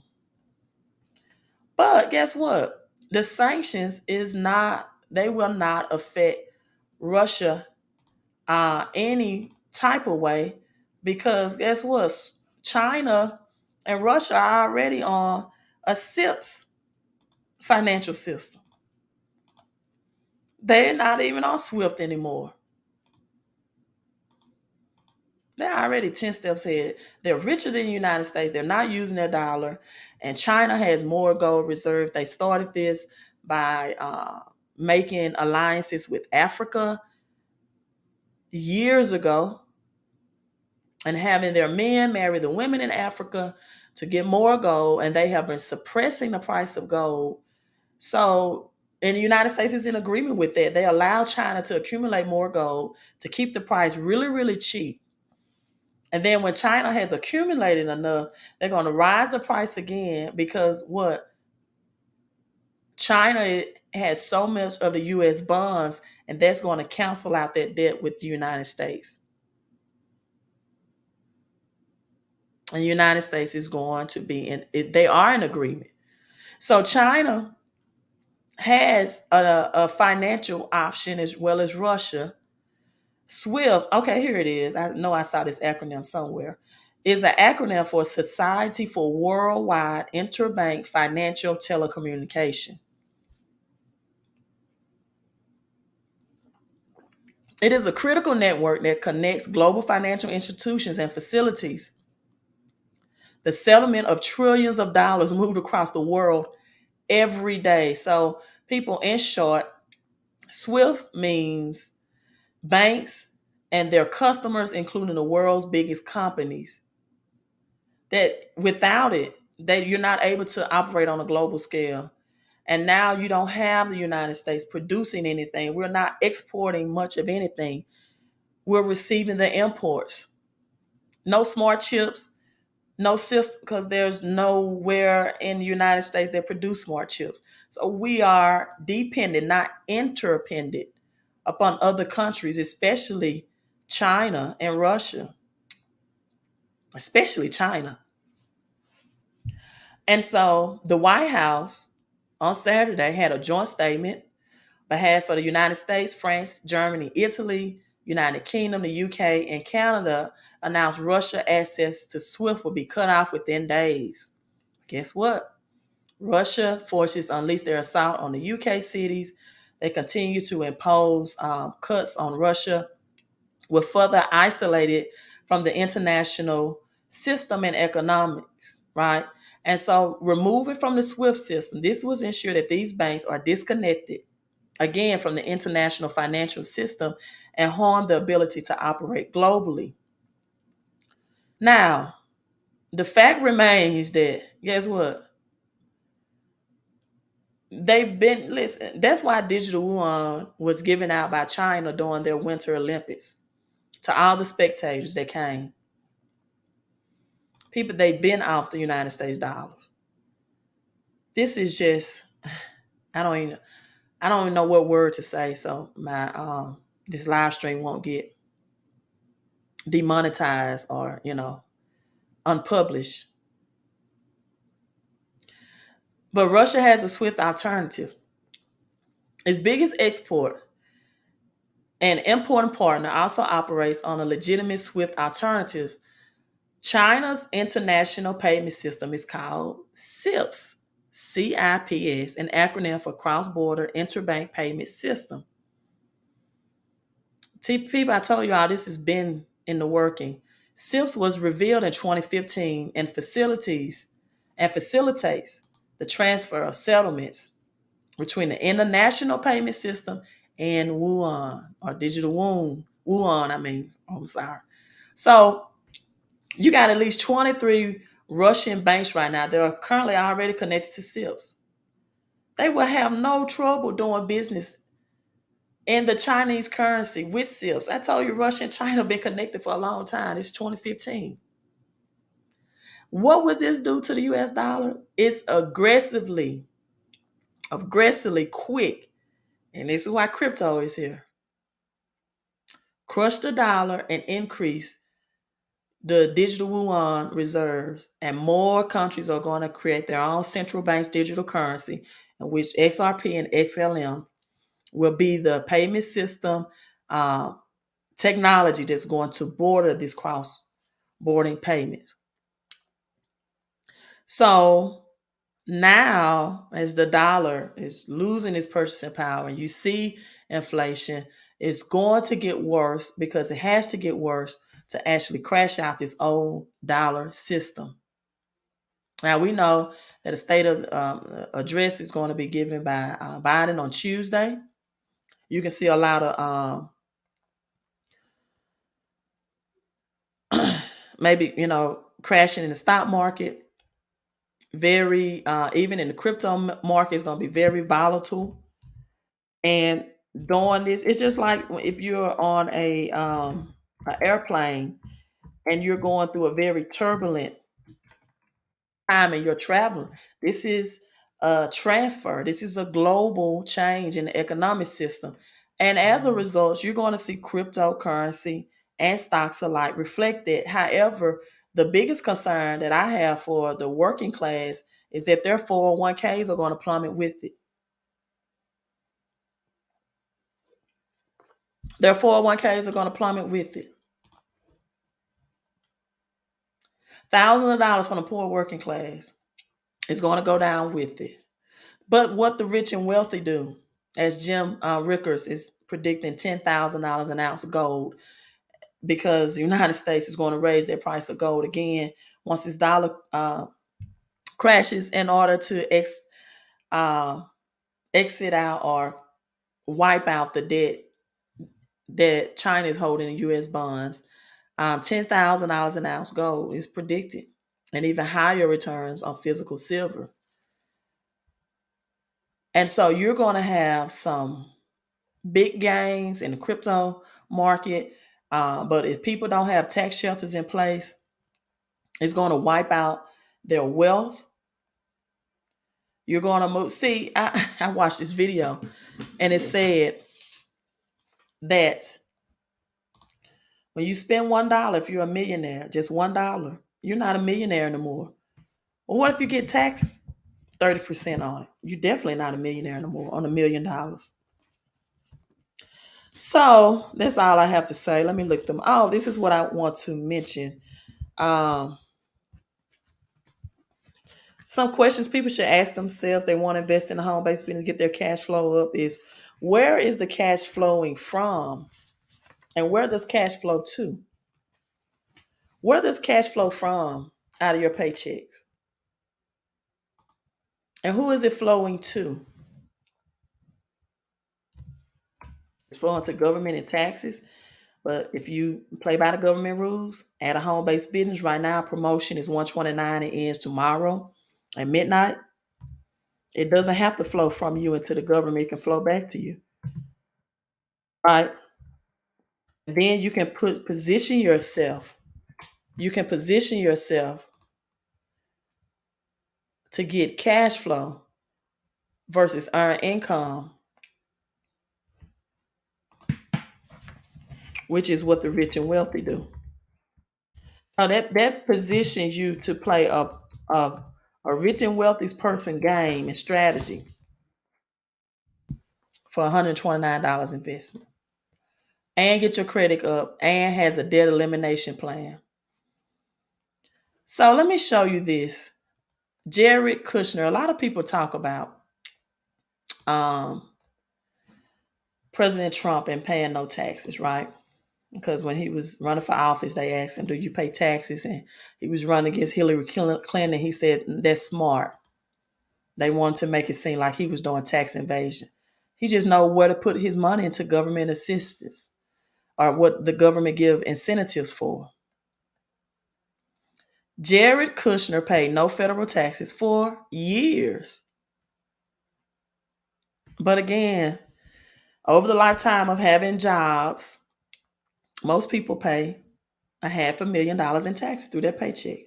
But guess what? The sanctions they will not affect Russia any type of way, because guess what? China and Russia are already on a SIPS financial system. They're not even on SWIFT anymore. They're already 10 steps ahead. They're richer than the United States. They're not using their dollar. And China has more gold reserve. They started this by making alliances with Africa years ago and having their men marry the women in Africa to get more gold. And they have been suppressing the price of gold. So, and the United States is in agreement with that. They allow China to accumulate more gold to keep the price really, really cheap. And then when China has accumulated enough, they're going to rise the price again, because what? China has so much of the U.S. bonds, and that's going to cancel out that debt with the United States. And the United States is going to be they are in agreement. So China has a financial option as well as Russia. SWIFT, okay, here it is. I know I saw this acronym somewhere. Is an acronym for Society for Worldwide Interbank Financial Telecommunication. It is a critical network that connects global financial institutions and facilities. The settlement of trillions of dollars moved across the world every day. So, people, in short, SWIFT means banks and their customers, including the world's biggest companies, that without it, that you're not able to operate on a global scale. And now you don't have the United States producing anything. We're not exporting much of anything. We're receiving the imports. No smart chips, no system, because there's nowhere in the United States that produce smart chips. So we are dependent, not interdependent, upon other countries, especially China and Russia, especially China. And so the White House on Saturday had a joint statement on behalf of the United States, France, Germany, Italy, United Kingdom, the UK, and Canada announced Russia access to SWIFT will be cut off within days. Guess what? Russia forces unleashed their assault on the UK cities. They continue to impose cuts on Russia, will further isolated from the international system and economics, right? And so removing from the SWIFT system, this was ensure that these banks are disconnected again from the international financial system and harm the ability to operate globally. Now, the fact remains that, guess what? Listen, that's why digital yuan was given out by China during their Winter Olympics to all the spectators that came. People, they've been off the United States dollar. This is just, I don't even know what word to say. So my this live stream won't get demonetized or, unpublished. But Russia has a swift alternative. Its biggest export and important partner also operates on a legitimate SWIFT alternative. China's international payment system is called CIPS, CIPS, an acronym for Cross-Border Interbank Payment System. People, I told you all this has been in the working. CIPS was revealed in 2015 and facilitates the transfer of settlements between the international payment system and Wuhan, or digital Wuhan, I'm sorry. So you got at least 23 Russian banks right now that are currently already connected to CIPS. They will have no trouble doing business in the Chinese currency with CIPS. I told you Russia and China have been connected for a long time. It's 2015. What would this do to the US dollar? It's aggressively quick. And this is why crypto is here. Crush the dollar and increase the digital yuan reserves, and more countries are going to create their own central bank's digital currency, in which XRP and XLM will be the payment system technology that's going to border this cross-boarding payment. So now, as the dollar is losing its purchasing power, and you see inflation, it's going to get worse because it has to get worse to actually crash out this old dollar system. Now, we know that a state of address is going to be given by Biden on Tuesday. You can see a lot of maybe, crashing in the stock market. Very, even in the crypto market, is going to be very volatile. And doing this, it's just like if you're on an airplane and you're going through a very turbulent time and you're traveling. This is a transfer. This is a global change in the economic system. And as a result, you're going to see cryptocurrency and stocks alike reflect that. However, the biggest concern that I have for the working class is that their 401ks are going to plummet with it. Their 401ks are going to plummet with it. Thousands of dollars from the poor working class is going to go down with it. But what the rich and wealthy do, as Jim Rickers is predicting $10,000 an ounce of gold, because the United States is going to raise their price of gold again once this dollar crashes, in order to exit out or wipe out the debt that China is holding in U.S. bonds. $10,000 an ounce gold is predicted, and even higher returns on physical silver. And so you're going to have some big gains in the crypto market. But if people don't have tax shelters in place, it's going to wipe out their wealth. You're going to move. See, I watched this video and it said that when you spend $1, if you're a millionaire, just $1, you're not a millionaire anymore. Well, what if you get taxed 30% on it? You're definitely not a millionaire anymore on $1 million. So that's all I have to say. Let me look them. Oh, this is what I want to mention. Some questions people should ask themselves if they want to invest in a home-based business, get their cash flow up is, where is the cash flowing from? And where does cash flow to? Where does cash flow from out of your paychecks? And who is it flowing to? It's flowing to government and taxes. But if you play by the government rules, at a home-based business right now, promotion is $129. It ends tomorrow at midnight. It doesn't have to flow from you into the government. It can flow back to you. Right? Then you can position yourself. You can position yourself to get cash flow versus earn income, which is what the rich and wealthy do. So that positions you to play a rich and wealthy person game and strategy for $129 investment, and get your credit up, and has a debt elimination plan. So let me show you this. Jared Kushner. A lot of people talk about President Trump and paying no taxes, right? Because when he was running for office, they asked him, do you pay taxes? And he was running against Hillary Clinton. He said, that's smart. They wanted to make it seem like he was doing tax invasion. He just know where to put his money into government assistance or what the government give incentives for. Jared Kushner paid no federal taxes for years. But again, over the lifetime of having jobs, most people pay $500,000 in taxes through their paycheck.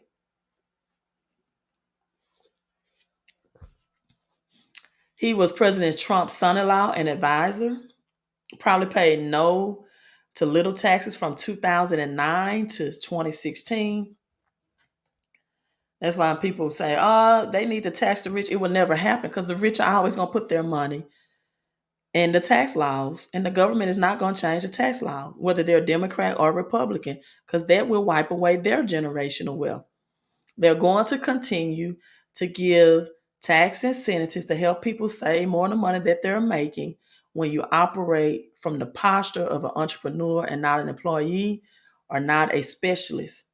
He was President Trump's son-in-law and advisor. Probably paid no to little taxes from 2009 to 2016. That's why people say, oh, they need to tax the rich. It will never happen because the rich are always going to put their money in the tax laws, and the government is not going to change the tax law, whether they're Democrat or Republican, because that will wipe away their generational wealth. They're going to continue to give tax incentives to help people save more of the money that they're making when you operate from the posture of an entrepreneur and not an employee or not a specialist.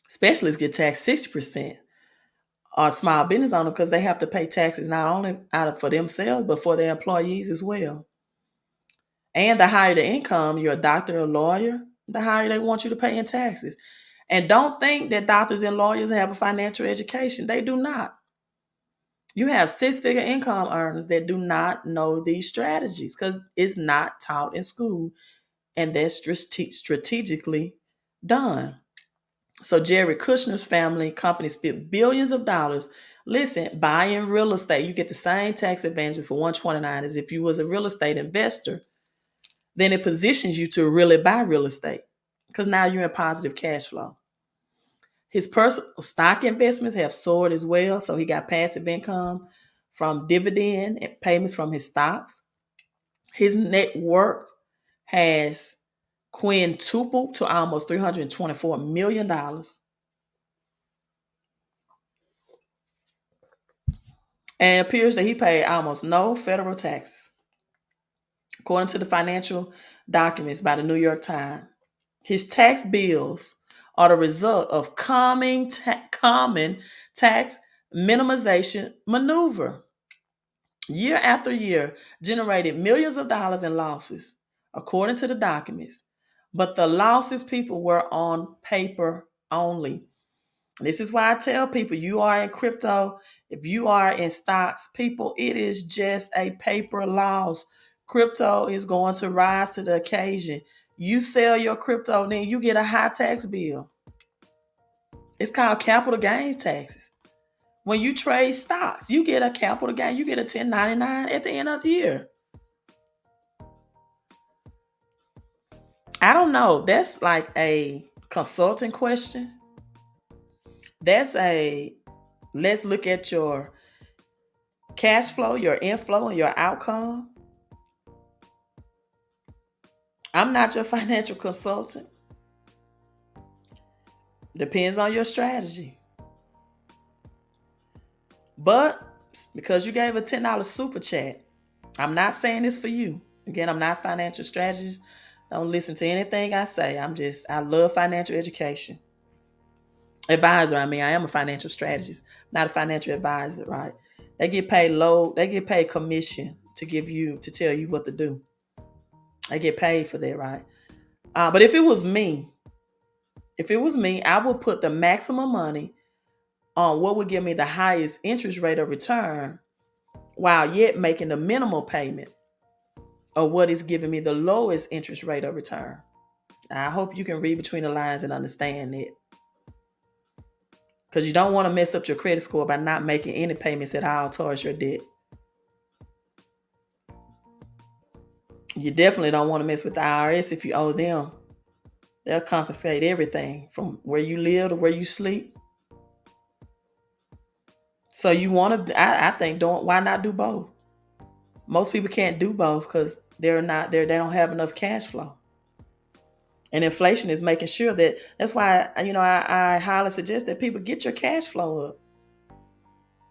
Specialists get taxed 60%, or small business owners, because they have to pay taxes not only for themselves, but for their employees as well. And the higher the income, you're a doctor or a lawyer, the higher they want you to pay in taxes. And don't think that doctors and lawyers have a financial education. They do not. You have six-figure income earners that do not know these strategies because it's not taught in school, and that's strategically done. So Jared Kushner's family company spent billions of dollars. Listen, buying real estate, you get the same tax advantages for $129 as if you was a real estate investor. Then it positions you to really buy real estate because now you're in positive cash flow. His personal stock investments have soared as well. So he got passive income from dividend and payments from his stocks. His net worth has quintupled to almost $324 million. And it appears that he paid almost no federal taxes. According to the financial documents by the New York Times, his tax bills are the result of common tax minimization maneuver. Year after year, generated millions of dollars in losses according to the documents. But the losses, people, were on paper only. This is why I tell people, you are in crypto, if you are in stocks, people, it is just a paper loss. Crypto is going to rise to the occasion. You sell your crypto, then you get a high tax bill. It's called capital gains taxes. When you trade stocks, you get a capital gain, you get a 1099 at the end of the year. I don't know. That's like a consulting question. That's a let's look at your cash flow, your inflow, and your outcome. I'm not your financial consultant. Depends on your strategy. But because you gave a $10 super chat, I'm not saying this for you. Again, I'm not a financial strategist. Don't listen to anything I say. I love financial education. Advisor, I am a financial strategist, not a financial advisor, right? They get paid commission to tell you what to do. They get paid for that, right? But if it was me, I would put the maximum money on what would give me the highest interest rate of return while yet making the minimal payment of what is giving me the lowest interest rate of return. I hope you can read between the lines and understand it. Because you don't want to mess up your credit score by not making any payments at all towards your debt. You definitely don't want to mess with the IRS if you owe them. They'll confiscate everything from where you live to where you sleep. So you want to, I think, why not do both? Most people can't do both because they don't have enough cash flow. And inflation is making sure that's why, I highly suggest that people get your cash flow up.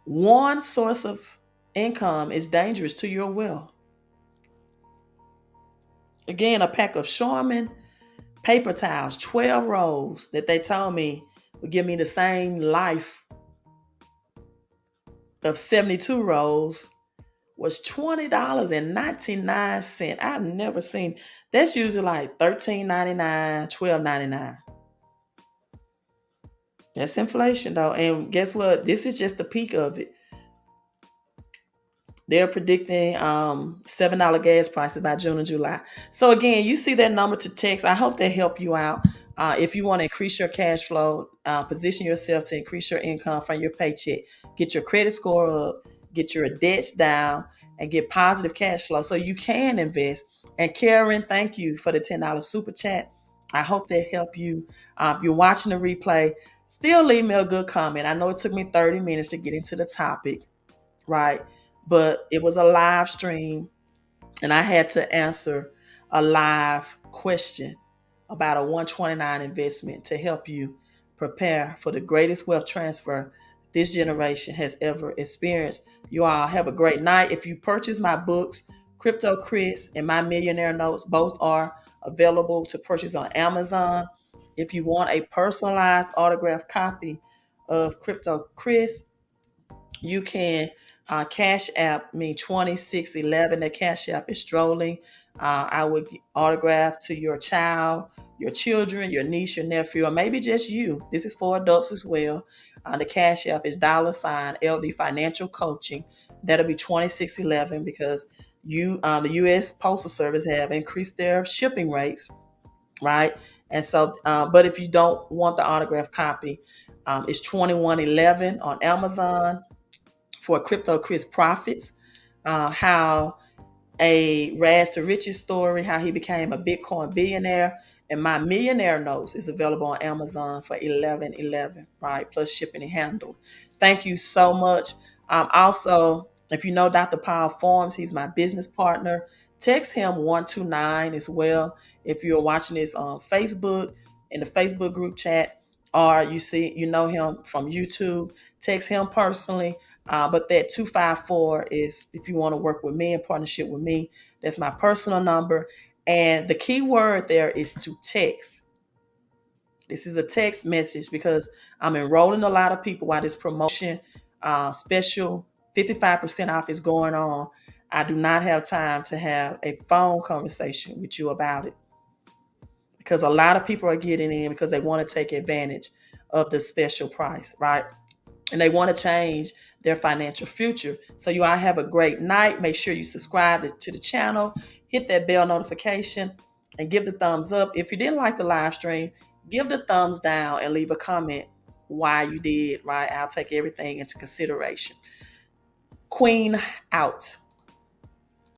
One source of income is dangerous to your wealth. Again, a pack of Charmin paper towels, 12 rolls that they told me would give me the same life of 72 rolls was $20.99. I've never seen, that's usually like $13.99, $12.99. That's inflation though. And guess what? This is just the peak of it. They're predicting $7 gas prices by June and July. So again, you see that number to text. I hope that help you out. If you want to increase your cash flow, position yourself to increase your income from your paycheck, get your credit score up, get your debts down, and get positive cash flow so you can invest. And Karen, thank you for the $10 super chat. I hope that helped you. If you're watching the replay, still leave me a good comment. I know it took me 30 minutes to get into the topic, right? But it was a live stream and I had to answer a live question about a 129 investment to help you prepare for the greatest wealth transfer this generation has ever experienced. You all have a great night. If you purchase my books, Crypto Chris and My Millionaire Notes, both are available to purchase on Amazon. If you want a personalized autographed copy of Crypto Chris, you can cash app me 2611. The cash app is strolling. I would autograph to your child, your children, your niece, your nephew, or maybe just you. This is for adults as well. The cash app is $LD Financial Coaching. That'll be 2611 because the U.S. Postal Service have increased their shipping rates, right? And so, but if you don't want the autographed copy, it's 2111 on Amazon for Crypto Chris Profits, how a rags to riches story, how he became a Bitcoin billionaire. And My Millionaire Notes is available on Amazon for $11.11, right? Plus shipping and handling. Thank you so much. Also, if you know Dr. Paul Forms, he's my business partner. Text him 129 as well. If you're watching this on Facebook, in the Facebook group chat, or you know him from YouTube, text him personally. But that 254 is if you want to work with me in partnership with me. That's my personal number. And the key word there is to text. This is a text message because I'm enrolling a lot of people while this promotion special 55% off is going on. I do not have time to have a phone conversation with you about it, because a lot of people are getting in because they want to take advantage of the special price, right? And they want to change their financial future. So you all have a great night. Make sure you subscribe to the channel, hit that bell notification, and give the thumbs up. If you didn't like the live stream, give the thumbs down and leave a comment why you did, right? I'll take everything into consideration. Queen out.